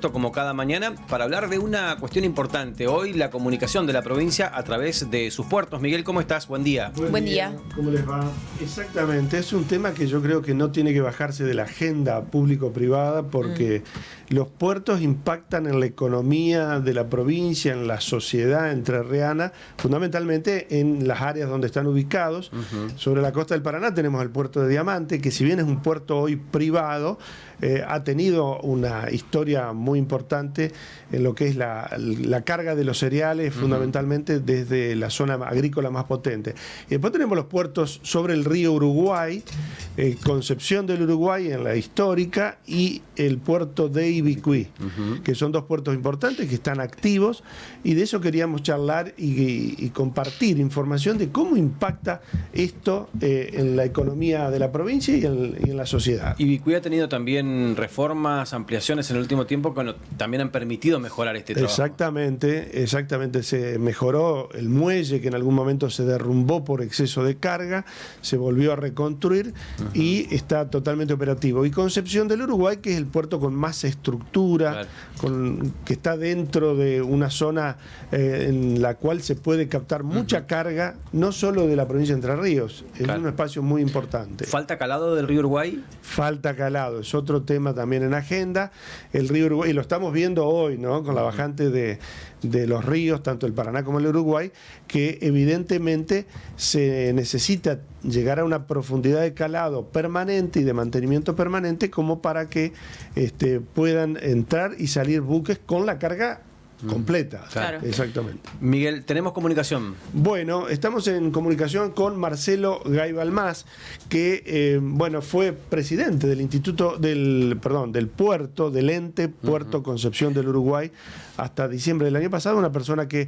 Como cada mañana, para hablar de una cuestión importante. Hoy la comunicación de la provincia a través de sus puertos. Miguel, ¿cómo estás? Buen día. Buen día. ¿Cómo les va? Exactamente, es un tema que yo creo que no tiene que bajarse de la agenda público-privada porque los puertos impactan en la economía de la provincia, en la sociedad entrerriana, fundamentalmente en las áreas donde están ubicados. Sobre la costa del Paraná tenemos el puerto de Diamante, que si bien es un puerto hoy privado, ha tenido una historia muy importante en lo que es la carga de los cereales, fundamentalmente desde la zona agrícola más potente. Y después tenemos los puertos sobre el río Uruguay, Concepción del Uruguay en la histórica y el puerto de Ibicuí, que son dos puertos importantes que están activos, y de eso queríamos charlar y compartir información de cómo impacta esto en la economía de la provincia y en la sociedad. Ibicuí ha tenido también reformas, ampliaciones en el último tiempo que también han permitido mejorar este trabajo. Exactamente, se mejoró el muelle que en algún momento se derrumbó por exceso de carga, se volvió a reconstruir y está totalmente operativo. Y Concepción del Uruguay, que es el puerto con más estructura, que está dentro de una zona en la cual se puede captar mucha carga, no solo de la provincia de Entre Ríos, es un espacio muy importante. ¿Falta calado del río Uruguay? Falta calado, es otro tema también en agenda. El río Uruguay, y lo estamos viendo hoy, ¿no? Con la bajante de los ríos, tanto el Paraná como el Uruguay, que evidentemente se necesita llegar a una profundidad de calado permanente y de mantenimiento permanente como para que puedan entrar y salir buques con la carga completa. Claro. Exactamente. Miguel, tenemos comunicación. Bueno, estamos en comunicación con Marcelo Gaibalmás, que fue presidente del del puerto, del ente Puerto Concepción del Uruguay hasta diciembre del año pasado, una persona que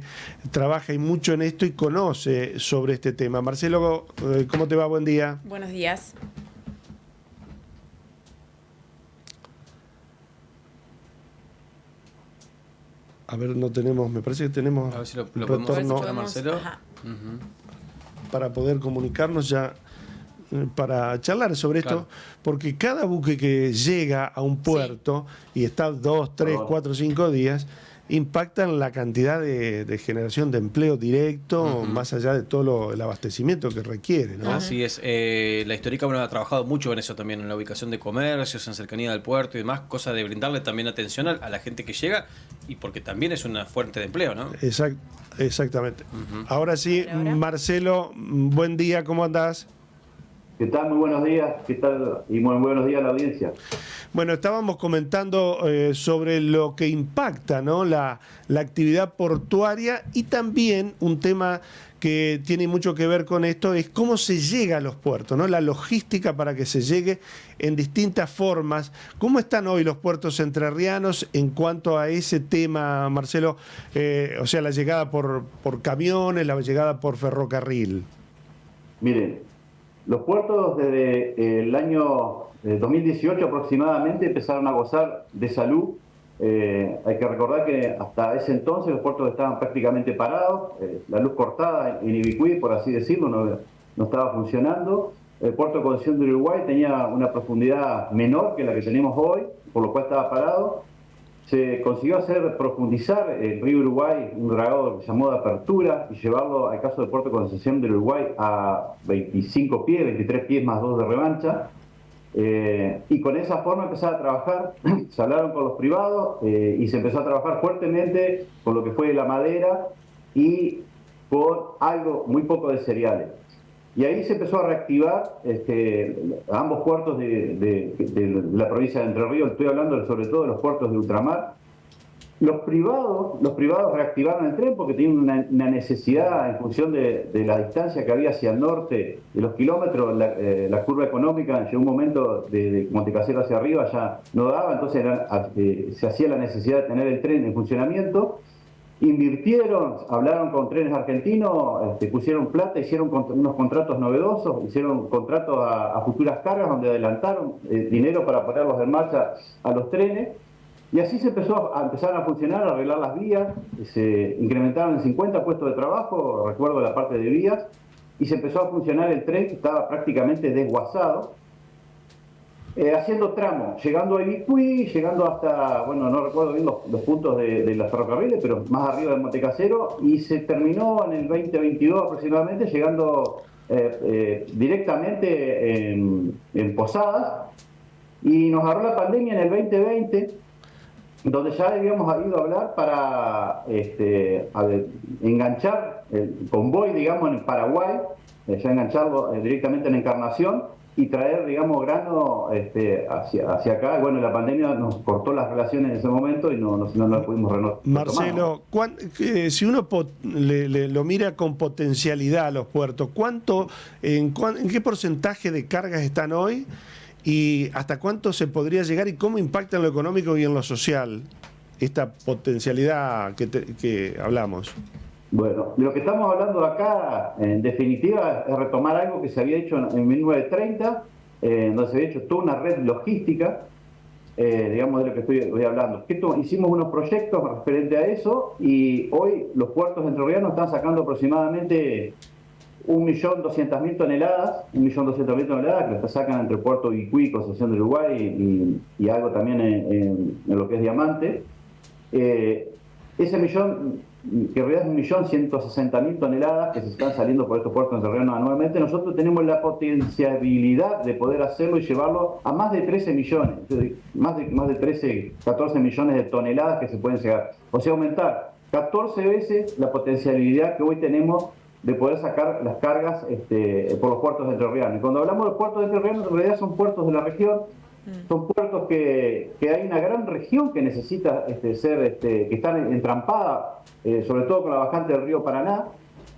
trabaja y mucho en esto y conoce sobre este tema. Marcelo, ¿cómo te va? Buen día. Buenos días. A ver, no tenemos, me parece que tenemos a ver si lo retorno podemos escuchar a Marcelo. Para poder comunicarnos ya, para charlar sobre esto, porque cada buque que llega a un puerto y está 2, 3, 4, 5 días, impactan la cantidad de generación de empleo directo, más allá de todo el abastecimiento que requiere, ¿no? Así es. La histórica ha trabajado mucho en eso también, en la ubicación de comercios, en cercanía del puerto y demás, cosa de brindarle también atención a la gente que llega, y porque también es una fuente de empleo, ¿no? Exactamente. Ahora sí, Marcelo, buen día, ¿cómo andás? ¿Qué tal? Muy buenos días. ¿Qué tal? Y muy buenos días a la audiencia. Bueno, estábamos comentando sobre lo que impacta, ¿no? la actividad portuaria, y también un tema que tiene mucho que ver con esto es cómo se llega a los puertos, ¿no? La logística para que se llegue en distintas formas. ¿Cómo están hoy los puertos entrerrianos en cuanto a ese tema, Marcelo? O sea, la llegada por camiones, la llegada por ferrocarril. Miren, los puertos desde el año 2018 aproximadamente empezaron a gozar de salud. Hay que recordar que hasta ese entonces los puertos estaban prácticamente parados, la luz cortada en Ibicuí, por así decirlo, no estaba funcionando. El puerto de Concepción del Uruguay tenía una profundidad menor que la que tenemos hoy, por lo cual estaba parado. Se consiguió profundizar el río Uruguay, un dragado que se llamó de apertura, y llevarlo, al caso del puerto de Concepción del Uruguay, a 25 pies, 23 pies más 2 de revancha. Y con esa forma empezar a trabajar, se hablaron con los privados y se empezó a trabajar fuertemente con lo que fue la madera y con algo muy poco de cereales. Y ahí se empezó a reactivar ambos puertos de la provincia de Entre Ríos. Estoy hablando sobre todo de los puertos de ultramar. Los privados reactivaron el tren porque tenían una necesidad en función de la distancia que había hacia el norte, de los kilómetros. La curva económica llegó un momento de Montecasero hacia arriba ya no daba, entonces se hacía la necesidad de tener el tren en funcionamiento. Invirtieron, hablaron con Trenes Argentinos, pusieron plata, hicieron unos contratos novedosos, hicieron contratos a futuras cargas donde adelantaron dinero para ponerlos en marcha a los trenes. Y así se empezaron a funcionar, a arreglar las vías, se incrementaron en 50 puestos de trabajo, recuerdo la parte de vías, y se empezó a funcionar el tren, que estaba prácticamente desguazado. haciendo tramo, llegando a Ibicuí, llegando hasta, bueno, no recuerdo bien los puntos de los ferrocarriles, pero más arriba de Montecasero, y se terminó en el 2022 aproximadamente, llegando directamente en Posadas, y nos agarró la pandemia en el 2020, donde ya habíamos ido a hablar para enganchar el convoy, digamos, en Paraguay, ya engancharlo directamente en Encarnación y traer, digamos, grano hacia acá. Bueno, la pandemia nos cortó las relaciones en ese momento y no lo pudimos retomar. Marcelo, si uno lo mira con potencialidad a los puertos, ¿en qué porcentaje de cargas están hoy? ¿Y hasta cuánto se podría llegar y cómo impacta en lo económico y en lo social esta potencialidad que hablamos? Bueno, lo que estamos hablando acá, en definitiva, es retomar algo que se había hecho en 1930, donde se había hecho toda una red logística, digamos, de lo que estoy hablando. Hicimos unos proyectos referente a eso y hoy los puertos entrerrianos están sacando aproximadamente 1.200.000 toneladas, 1.200.000 toneladas que las sacan entre Puerto Ibicuí, Concepción del Uruguay y algo también en lo que es Diamante. Ese millón, que en realidad es 1.160.000 toneladas que se están saliendo por estos puertos entrerrianos anualmente, nosotros tenemos la potencialidad de poder hacerlo y llevarlo a más de 13 millones, más de 13, 14 millones de toneladas que se pueden llegar. O sea, aumentar 14 veces la potencialidad que hoy tenemos de poder sacar las cargas por los puertos entrerrianos. Y cuando hablamos de puertos entrerrianos, en realidad son puertos de la región, son puertos que hay una gran región que necesita que están entrampadas, sobre todo con la bajante del río Paraná.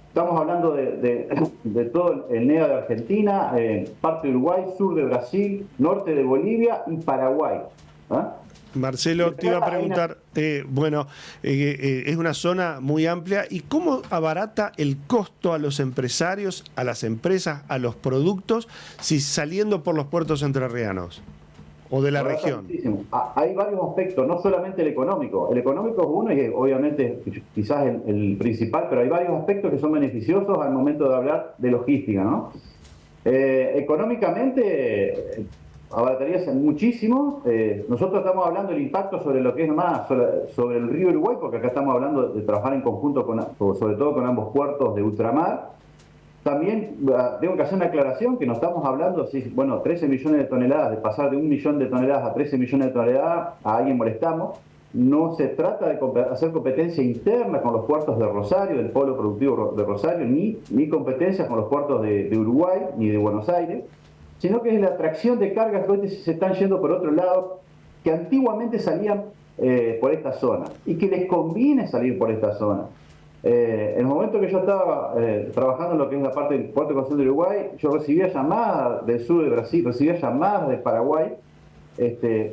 Estamos hablando de todo el NEA de Argentina, parte de Uruguay, sur de Brasil, norte de Bolivia y Paraguay. ¿Ah? Marcelo, te iba a preguntar, es una zona muy amplia, ¿y cómo abarata el costo a los empresarios, a las empresas, a los productos, si saliendo por los puertos entrerrianos o de la región? Hay varios aspectos, no solamente el económico. El económico es uno y obviamente quizás el principal, pero hay varios aspectos que son beneficiosos al momento de hablar de logística, ¿no? Económicamente abarataría muchísimo. Nosotros estamos hablando del impacto sobre lo que es más, sobre el río Uruguay, porque acá estamos hablando de trabajar en conjunto, sobre todo con ambos puertos de ultramar. También tengo que hacer una aclaración que no estamos hablando, 13 millones de toneladas, de pasar de 1 millón de toneladas a 13 millones de toneladas, a alguien molestamos. No se trata de hacer competencia interna con los puertos de Rosario, del polo productivo de Rosario, ni competencia con los puertos de Uruguay, ni de Buenos Aires, sino que es la atracción de cargas que hoy se están yendo por otro lado, que antiguamente salían por esta zona, y que les conviene salir por esta zona. En el momento que yo estaba trabajando en lo que es la parte del puerto de Concepción del Uruguay, yo recibía llamadas del sur de Brasil, recibía llamadas de Paraguay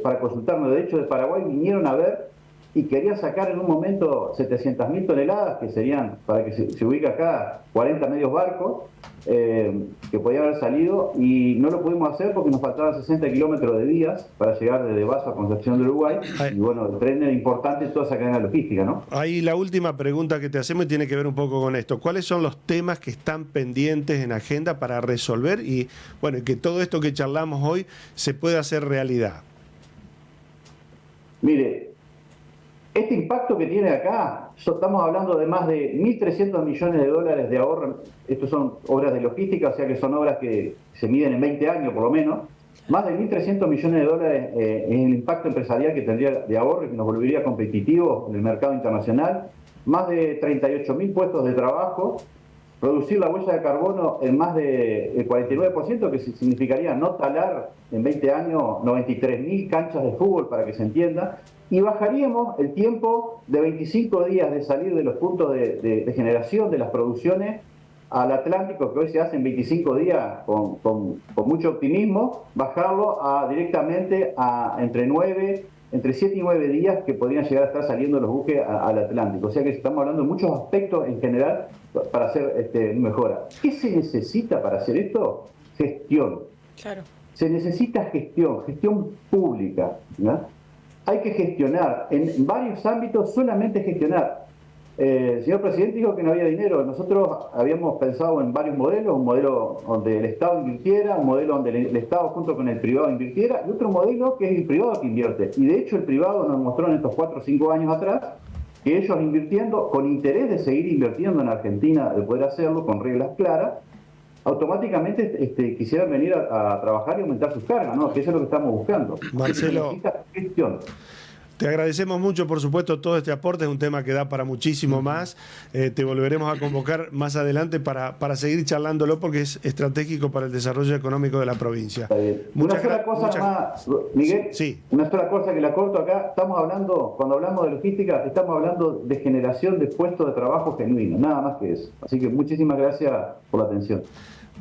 para consultarme. De hecho, de Paraguay vinieron a ver y querían sacar en un momento 700.000 toneladas, que serían, para que se ubique acá, 40 medios barcos, que podían haber salido, y no lo pudimos hacer porque nos faltaban 60 kilómetros de vías para llegar desde Vaso a Concepción del Uruguay. Y bueno, el tren era importante en toda esa cadena logística, ¿no? Ahí la última pregunta que te hacemos y tiene que ver un poco con esto. ¿Cuáles son los temas que están pendientes en agenda para resolver y que todo esto que charlamos hoy se pueda hacer realidad? Mire, este impacto que tiene acá, estamos hablando de más de 1.300 millones de dólares de ahorro. Estos son obras de logística, o sea que son obras que se miden en 20 años por lo menos. Más de 1.300 millones de dólares en el impacto empresarial que tendría de ahorro y que nos volvería competitivos en el mercado internacional. Más de 38.000 puestos de trabajo. Reducir la huella de carbono en más del 49%, que significaría no talar en 20 años 93.000 canchas de fútbol, para que se entienda. Y bajaríamos el tiempo de 25 días de salir de los puntos de generación de las producciones al Atlántico, que hoy se hace en 25 días con mucho optimismo, bajarlo directamente a entre 7 y 9 días que podrían llegar a estar saliendo los buques al Atlántico. O sea que estamos hablando de muchos aspectos en general para hacer mejora. ¿Qué se necesita para hacer esto? Gestión. Claro. Se necesita gestión pública, ¿no? Hay que gestionar en varios ámbitos, solamente gestionar. El señor presidente dijo que no había dinero. Nosotros habíamos pensado en varios modelos, un modelo donde el Estado invirtiera, un modelo donde el Estado junto con el privado invirtiera, y otro modelo que es el privado que invierte. Y de hecho el privado nos mostró en estos 4 o 5 años atrás que ellos invirtiendo, con interés de seguir invirtiendo en Argentina, de poder hacerlo con reglas claras, automáticamente quisieran venir a trabajar y aumentar sus cargas, ¿no? Que eso es lo que estamos buscando. Marcelo, necesita gestión. te agradecemos mucho, por supuesto, todo este aporte. Es un tema que da para muchísimo más. Te volveremos a convocar más adelante para seguir charlándolo porque es estratégico para el desarrollo económico de la provincia. Una sola cosa más, Miguel, sí. Una sola cosa que la corto acá. Estamos hablando, cuando hablamos de logística, estamos hablando de generación de puestos de trabajo genuinos, nada más que eso. Así que muchísimas gracias por la atención.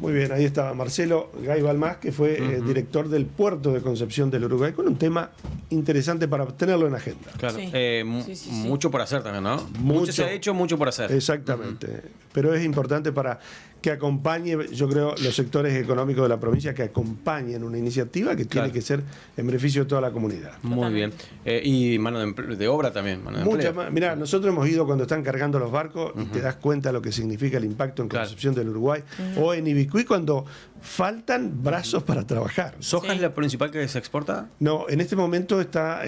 Muy bien, ahí estaba Marcelo Gay Balmás, que fue director del puerto de Concepción del Uruguay, con un tema interesante para tenerlo en agenda. Claro. Sí. Mucho por hacer también, ¿no? Mucho. Mucho se ha hecho, mucho por hacer. Exactamente. Pero es importante para que acompañe, yo creo, los sectores económicos de la provincia, que acompañen una iniciativa que tiene que ser en beneficio de toda la comunidad. Muy bien. Y mano de obra también. Mano de Mucha empleo. más. Mirá, nosotros hemos ido cuando están cargando los barcos y te das cuenta lo que significa el impacto en Concepción del Uruguay o en Ibicuí cuando faltan brazos para trabajar. ¿Soja es la principal que se exporta? No, en este momento está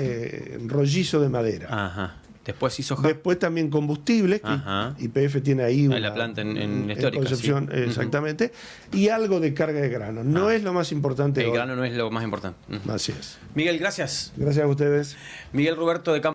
rollizo de madera. Ajá. Después sí soja. Después también combustibles, que YPF tiene ahí una, la planta en Histórica, Concepción, sí. Exactamente, y algo de carga de grano. No es lo más importante. El hoy. grano no es lo más importante. Así es. Miguel, gracias. Gracias a ustedes. Miguel Roberto de Campo.